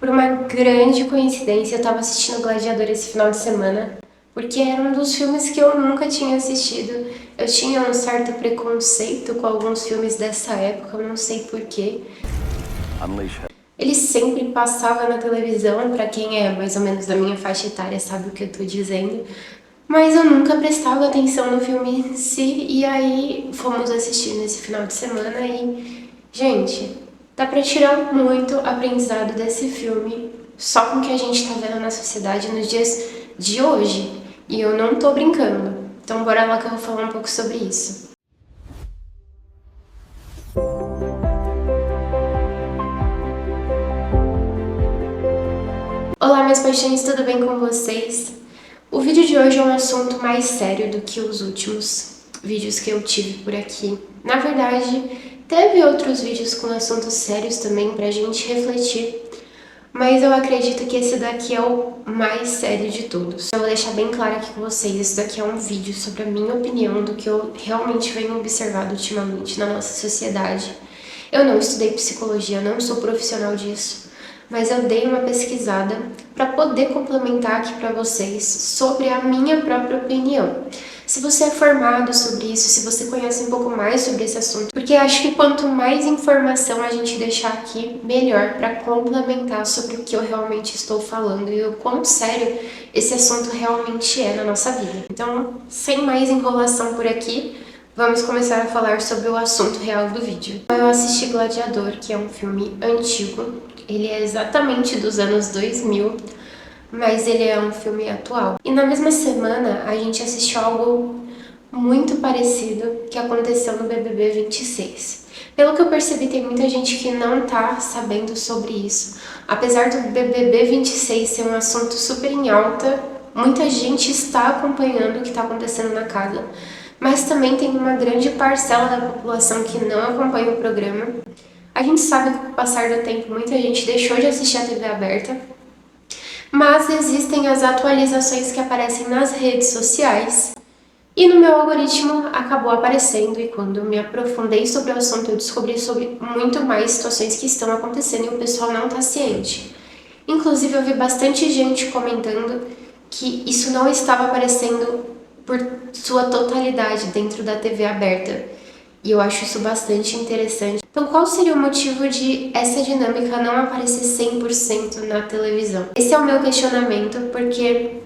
Por uma grande coincidência, eu tava assistindo Gladiador esse final de semana, porque era um dos filmes que eu nunca tinha assistido. Eu tinha um certo preconceito com alguns filmes dessa época, eu não sei porquê. Ele sempre passava na televisão, pra quem é mais ou menos da minha faixa etária sabe o que eu tô dizendo, mas eu nunca prestava atenção no filme em si, e aí fomos assistir nesse final de semana e, gente, dá pra tirar muito aprendizado desse filme só com o que a gente tá vendo na sociedade nos dias de hoje, e eu não tô brincando. Então bora lá que eu vou falar um pouco sobre isso. Olá, meus paixões, tudo bem com vocês? O vídeo de hoje é um assunto mais sério do que os últimos vídeos que eu tive por aqui. Na verdade, teve outros vídeos com assuntos sérios também pra gente refletir, mas eu acredito que esse daqui é o mais sério de todos. Eu vou deixar bem claro aqui com vocês, esse daqui é um vídeo sobre a minha opinião do que eu realmente venho observado ultimamente na nossa sociedade. Eu não estudei psicologia, não sou profissional disso, mas eu dei uma pesquisada para poder complementar aqui para vocês sobre a minha própria opinião. Se você é formado sobre isso, se você conhece um pouco mais sobre esse assunto, porque acho que quanto mais informação a gente deixar aqui, melhor para complementar sobre o que eu realmente estou falando e o quão sério esse assunto realmente é na nossa vida. Então, sem mais enrolação por aqui, vamos começar a falar sobre o assunto real do vídeo. Eu assisti Gladiador, que é um filme antigo, ele é exatamente dos anos 2000, mas ele é um filme atual. E na mesma semana a gente assistiu algo muito parecido que aconteceu no BBB 26. Pelo que eu percebi, tem muita gente que não tá sabendo sobre isso. Apesar do BBB 26 ser um assunto super em alta, muita gente está acompanhando o que está acontecendo na casa, mas também tem uma grande parcela da população que não acompanha o programa. A gente sabe que com o passar do tempo muita gente deixou de assistir a TV aberta, mas existem as atualizações que aparecem nas redes sociais e no meu algoritmo acabou aparecendo, e quando eu me aprofundei sobre o assunto eu descobri sobre muito mais situações que estão acontecendo e o pessoal não está ciente. Inclusive eu vi bastante gente comentando que isso não estava aparecendo por sua totalidade dentro da TV aberta. E eu acho isso bastante interessante. Então, qual seria o motivo de essa dinâmica não aparecer 100% na televisão? Esse é o meu questionamento, porque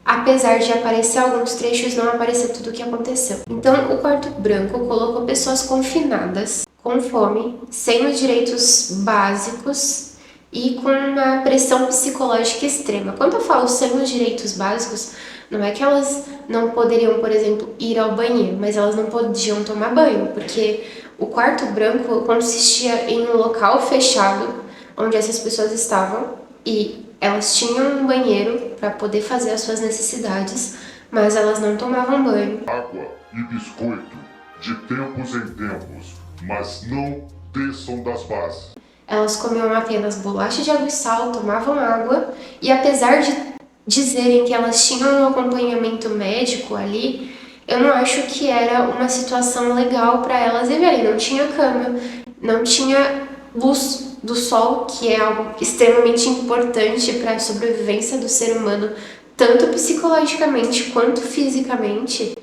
apesar de aparecer alguns trechos, não apareceu tudo o que aconteceu. Então, o Quarto Branco colocou pessoas confinadas, com fome, sem os direitos básicos e com uma pressão psicológica extrema. Quando eu falo sem os direitos básicos, não é que elas não poderiam, por exemplo, ir ao banheiro, mas elas não podiam tomar banho, porque o Quarto Branco consistia em um local fechado onde essas pessoas estavam e elas tinham um banheiro para poder fazer as suas necessidades, mas elas não tomavam banho. Água e biscoito de tempos em tempos, mas não desçam das bases. Elas comiam apenas bolacha de água e sal, tomavam água, e apesar de dizerem que elas tinham um acompanhamento médico ali, eu não acho que era uma situação legal para elas viverem. Não tinha cama, não tinha luz do sol, que é algo extremamente importante para a sobrevivência do ser humano, tanto psicologicamente quanto fisicamente,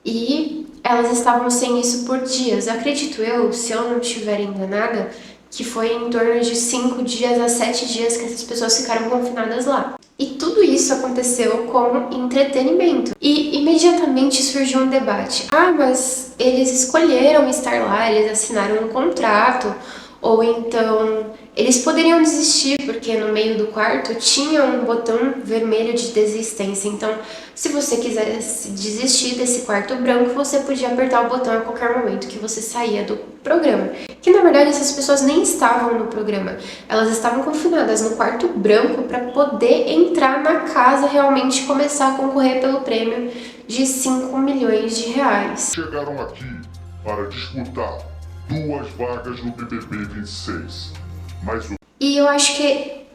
e elas estavam sem isso por dias. Acredito eu, se eu não estiver enganada, que foi em torno de 5 dias a 7 dias que essas pessoas ficaram confinadas lá. E tudo isso aconteceu como entretenimento. E imediatamente surgiu um debate. Ah, mas eles escolheram estar lá, eles assinaram um contrato, ou então eles poderiam desistir, porque no meio do quarto tinha um botão vermelho de desistência. Então, se você quisesse desistir desse quarto branco, você podia apertar o botão a qualquer momento que você saía do programa. Que na verdade essas pessoas nem estavam no programa, elas estavam confinadas no quarto branco para poder entrar na casa, realmente começar a concorrer pelo prêmio de 5 milhões de reais. Chegaram aqui para disputar 2 vagas no BBB 26, mas E eu acho que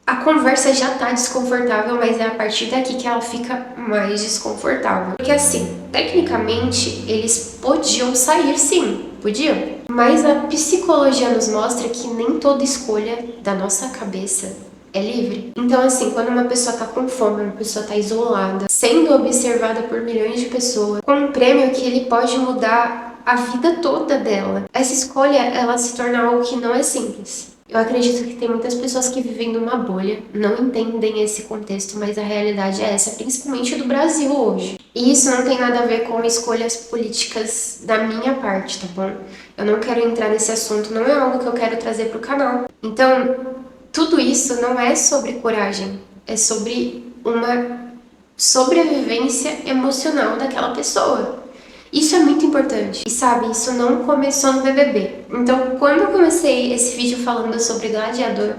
a conversa já tá desconfortável, mas é a partir daqui que ela fica mais desconfortável. Porque assim, tecnicamente, eles podiam sair sim, podiam. Mas a psicologia nos mostra que nem toda escolha da nossa cabeça é livre. Então assim, quando uma pessoa tá com fome, uma pessoa tá isolada, sendo observada por milhões de pessoas, com um prêmio que ele pode mudar a vida toda dela, essa escolha, ela se torna algo que não é simples. Eu acredito que tem muitas pessoas que vivem numa bolha, não entendem esse contexto, mas a realidade é essa, principalmente do Brasil hoje. E isso não tem nada a ver com escolhas políticas da minha parte, tá bom? Eu não quero entrar nesse assunto, não é algo que eu quero trazer pro canal. Então, tudo isso não é sobre coragem, é sobre uma sobrevivência emocional daquela pessoa. Isso é muito importante. E sabe, isso não começou no BBB. Então, quando eu comecei esse vídeo falando sobre Gladiador,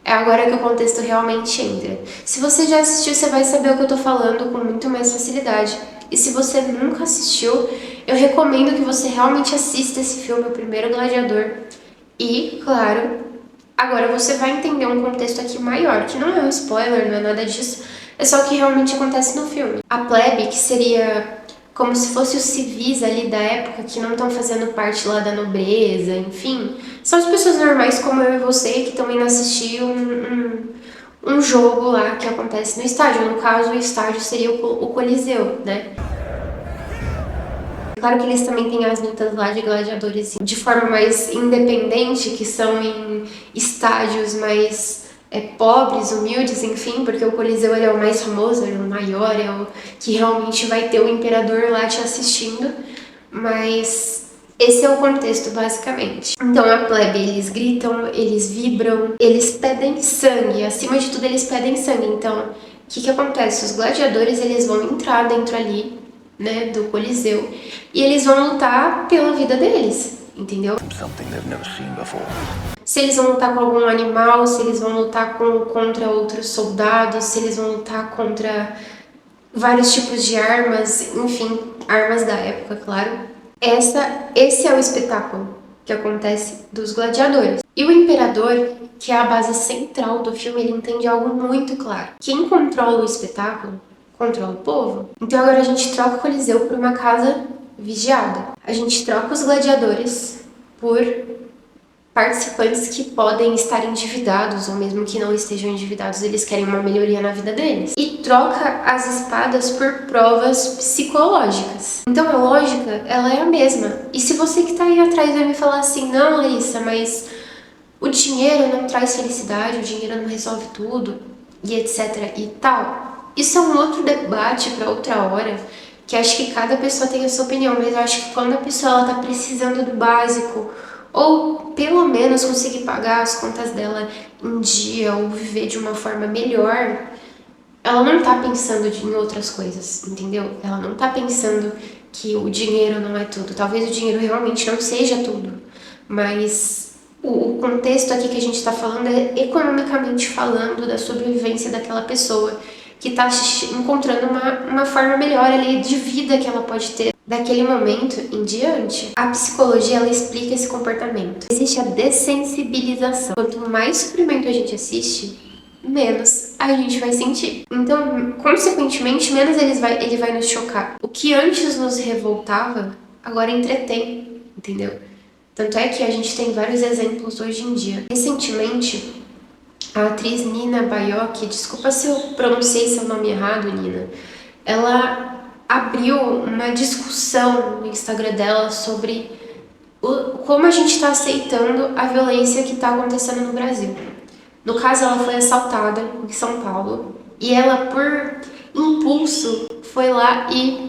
é agora que o contexto realmente entra. Se você já assistiu, você vai saber o que eu tô falando com muito mais facilidade. E se você nunca assistiu, eu recomendo que você realmente assista esse filme, O Primeiro Gladiador. E, claro, agora você vai entender um contexto aqui maior, que não é um spoiler, não é nada disso, é só o que realmente acontece no filme. A plebe, que seria como se fosse os civis ali da época que não estão fazendo parte lá da nobreza, enfim, são as pessoas normais como eu e você que estão indo assistir um jogo lá que acontece no estádio. No caso, o estádio seria o Coliseu, né? Claro que eles também têm as lutas lá de gladiadores de forma mais independente, que são em estádios mais pobres, humildes, enfim, porque o Coliseu ele é o mais famoso, ele é o maior, é o que realmente vai ter o imperador lá te assistindo, mas esse é o contexto, basicamente. Então, a plebe, eles gritam, eles vibram, eles pedem sangue, acima de tudo eles pedem sangue. Então, o que acontece? Os gladiadores, eles vão entrar dentro ali, né, do Coliseu, e eles vão lutar pela vida deles, entendeu? Se eles vão lutar com algum animal, se eles vão lutar contra outros soldados, se eles vão lutar contra vários tipos de armas, enfim, armas da época, claro. Esse é o espetáculo que acontece dos gladiadores. E o imperador, que é a base central do filme, ele entende algo muito claro. Quem controla o espetáculo controla o povo. Então agora a gente troca o Coliseu por uma casa vigiada. A gente troca os gladiadores por participantes que podem estar endividados, ou mesmo que não estejam endividados, eles querem uma melhoria na vida deles. E troca as espadas por provas psicológicas. Então a lógica, ela é a mesma. E se você que tá aí atrás vai me falar assim, não, Larissa, mas o dinheiro não traz felicidade, o dinheiro não resolve tudo, e etc e tal. Isso é um outro debate para outra hora, que acho que cada pessoa tem a sua opinião, mas eu acho que quando a pessoa ela tá precisando do básico, ou pelo menos conseguir pagar as contas dela em dia, ou viver de uma forma melhor, ela não tá pensando em outras coisas, entendeu? Ela não tá pensando que o dinheiro não é tudo. Talvez o dinheiro realmente não seja tudo, mas o contexto aqui que a gente está falando é economicamente falando da sobrevivência daquela pessoa que está encontrando uma forma melhor ali de vida que ela pode ter daquele momento em diante. A psicologia, ela explica esse comportamento. Existe a dessensibilização. Quanto mais sofrimento a gente assiste, menos a gente vai sentir. Então, consequentemente, menos ele vai nos chocar. O que antes nos revoltava, agora entretém, entendeu? Tanto é que a gente tem vários exemplos hoje em dia. Recentemente, a atriz Nina Baioc, desculpa se eu pronunciei seu nome errado, Nina, ela abriu uma discussão no Instagram dela sobre como a gente está aceitando a violência que está acontecendo no Brasil. No caso, ela foi assaltada em São Paulo e ela, por impulso, foi lá e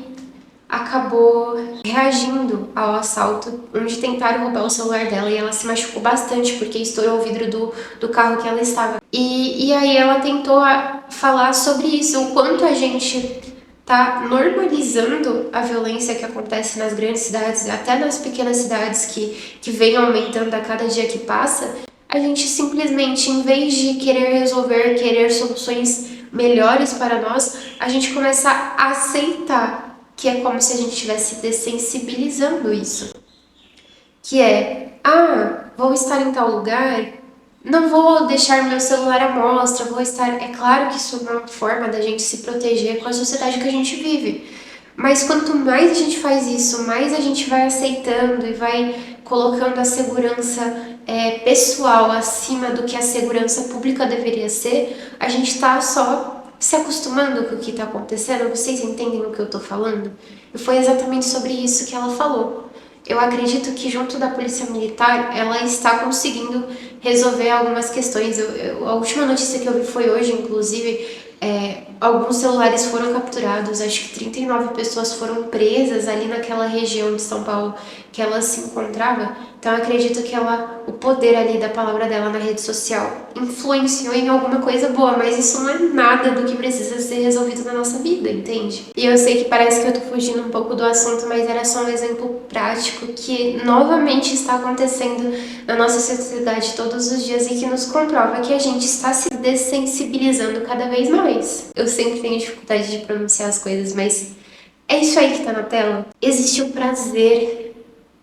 acabou reagindo ao assalto, onde tentaram roubar o celular dela e ela se machucou bastante porque estourou o vidro do carro que ela estava. E aí ela tentou falar sobre isso, o quanto a gente tá normalizando a violência que acontece nas grandes cidades, até nas pequenas cidades que vem aumentando a cada dia que passa. A gente simplesmente, em vez de querer resolver, querer soluções melhores para nós, a gente começa a aceitar, que é como se a gente estivesse dessensibilizando isso. Que é, vou estar em tal lugar, Não vou deixar meu celular à mostra, vou estar... É claro que isso é uma forma da gente se proteger com a sociedade que a gente vive. Mas quanto mais a gente faz isso, mais a gente vai aceitando e vai colocando a segurança pessoal acima do que a segurança pública deveria ser, a gente tá só se acostumando com o que tá acontecendo. Vocês entendem o que eu tô falando? E foi exatamente sobre isso que ela falou. Eu acredito que junto da Polícia Militar, ela está conseguindo resolver algumas questões. A última notícia que eu vi foi hoje, inclusive, alguns celulares foram capturados, acho que 39 pessoas foram presas ali naquela região de São Paulo que ela se encontrava. Então eu acredito que o poder ali da palavra dela na rede social influenciou em alguma coisa boa, mas isso não é nada do que precisa ser resolvido na nossa vida, entende? E eu sei que parece que eu tô fugindo um pouco do assunto, mas era só um exemplo prático que novamente está acontecendo na nossa sociedade todos os dias e que nos comprova que a gente está se dessensibilizando cada vez mais. Eu sempre tenho dificuldade de pronunciar as coisas, mas é isso aí que tá na tela. Existe o prazer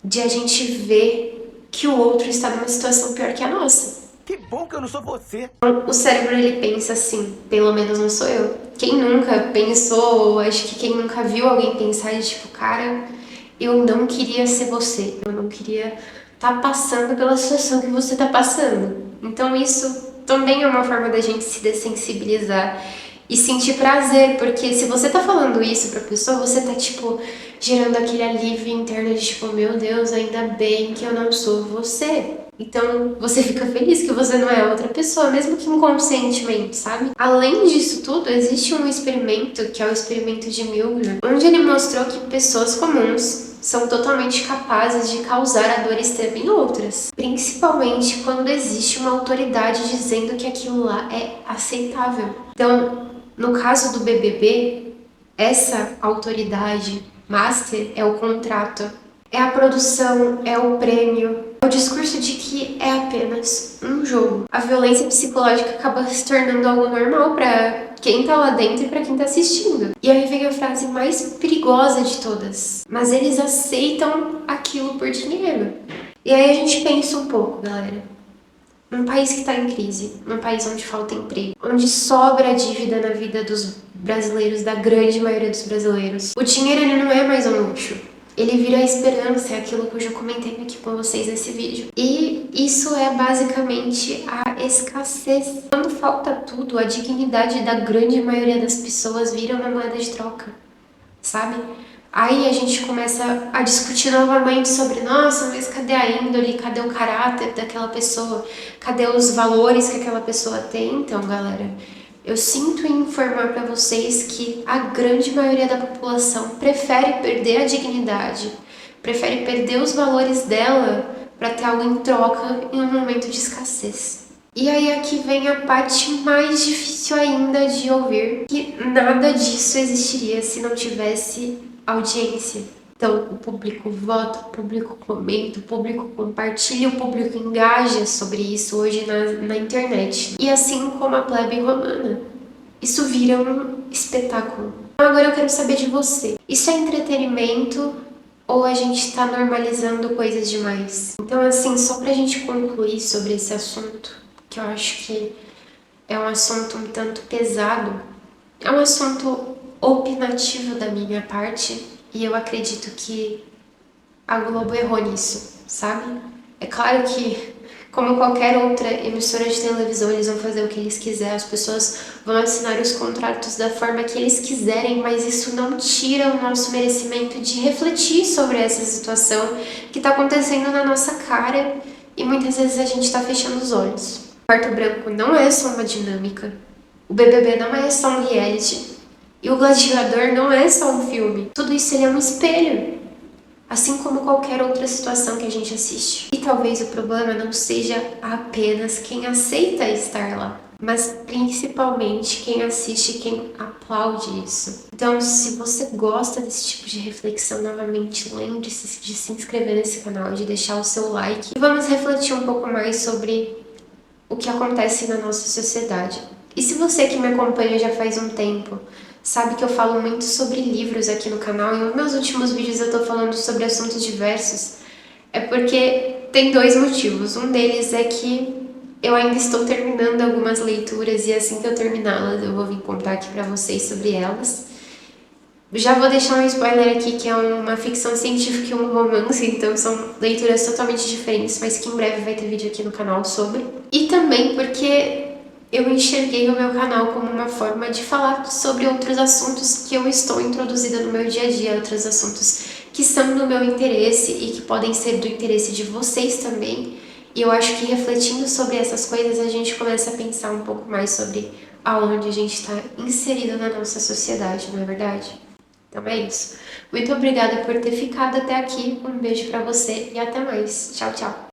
de a gente ver que o outro está numa situação pior que a nossa. Que bom que eu não sou você. O cérebro, ele pensa assim, pelo menos não sou eu. Quem nunca pensou, ou acho que quem nunca viu alguém pensar de tipo, cara, eu não queria ser você, eu não queria estar passando pela situação que você está passando. Então isso também é uma forma da gente se dessensibilizar e sentir prazer, porque se você tá falando isso pra pessoa, você tá, tipo, gerando aquele alívio interno de, tipo, meu Deus, ainda bem que eu não sou você. Então, você fica feliz que você não é outra pessoa, mesmo que inconscientemente, sabe? Além disso tudo, existe um experimento, que é o experimento de Milgram, onde ele mostrou que pessoas comuns são totalmente capazes de causar a dor extrema em outras. Principalmente quando existe uma autoridade dizendo que aquilo lá é aceitável. Então, no caso do BBB, essa autoridade master é o contrato, é a produção, é o prêmio, é o discurso de que é apenas um jogo. A violência psicológica acaba se tornando algo normal para quem tá lá dentro e para quem tá assistindo. E aí vem a frase mais perigosa de todas. Mas eles aceitam aquilo por dinheiro. E aí a gente pensa um pouco, galera. Num país que está em crise, num país onde falta emprego, onde sobra dívida na vida dos brasileiros, da grande maioria dos brasileiros, o dinheiro ele não é mais um luxo. Ele vira a esperança, é aquilo que eu já comentei aqui com vocês nesse vídeo. E isso é basicamente a escassez. Quando falta tudo, a dignidade da grande maioria das pessoas vira uma moeda de troca, sabe? Aí a gente começa a discutir novamente sobre, nossa, mas cadê a índole, cadê o caráter daquela pessoa, cadê os valores que aquela pessoa tem? Então, galera, eu sinto em informar para vocês que a grande maioria da população prefere perder a dignidade, prefere perder os valores dela para ter algo em troca em um momento de escassez. E aí aqui vem a parte mais difícil ainda de ouvir, que nada disso existiria se não tivesse audiência. Então, o público vota, o público comenta, o público compartilha, o público engaja sobre isso hoje na internet. E assim como a plebe romana, isso vira um espetáculo. Então, agora eu quero saber de você. Isso é entretenimento ou a gente tá normalizando coisas demais? Então, assim, só pra gente concluir sobre esse assunto, que eu acho que é um assunto um tanto pesado, é um assunto opinativo da minha parte, e eu acredito que a Globo errou nisso, sabe? É claro que, como qualquer outra emissora de televisão, eles vão fazer o que eles quiserem, as pessoas vão assinar os contratos da forma que eles quiserem, mas isso não tira o nosso merecimento de refletir sobre essa situação que tá acontecendo na nossa cara e muitas vezes a gente tá fechando os olhos. O Quarto Branco não é só uma dinâmica, o BBB não é só um reality, e o Gladiador não é só um filme. Tudo isso ele é um espelho. Assim como qualquer outra situação que a gente assiste. E talvez o problema não seja apenas quem aceita estar lá, mas principalmente quem assiste e quem aplaude isso. Então, se você gosta desse tipo de reflexão, novamente, lembre-se de se inscrever nesse canal, de deixar o seu like. E vamos refletir um pouco mais sobre o que acontece na nossa sociedade. E se você que me acompanha já faz um tempo, sabe que eu falo muito sobre livros aqui no canal, e nos meus últimos vídeos eu tô falando sobre assuntos diversos, é porque tem dois motivos. Um deles é que Eu ainda estou terminando algumas leituras e assim que eu terminá-las eu vou vir contar aqui pra vocês sobre elas. Já vou deixar um spoiler aqui que é uma ficção científica e um romance, então são leituras totalmente diferentes, mas que em breve vai ter vídeo aqui no canal sobre. E também porque eu enxerguei o meu canal como uma forma de falar sobre outros assuntos que eu estou introduzida no meu dia a dia, outros assuntos que são do meu interesse e que podem ser do interesse de vocês também. E eu acho que refletindo sobre essas coisas a gente começa a pensar um pouco mais sobre aonde a gente está inserido na nossa sociedade, não é verdade? Então é isso. Muito obrigada por ter ficado até aqui. Um beijo pra você e até mais. Tchau, tchau.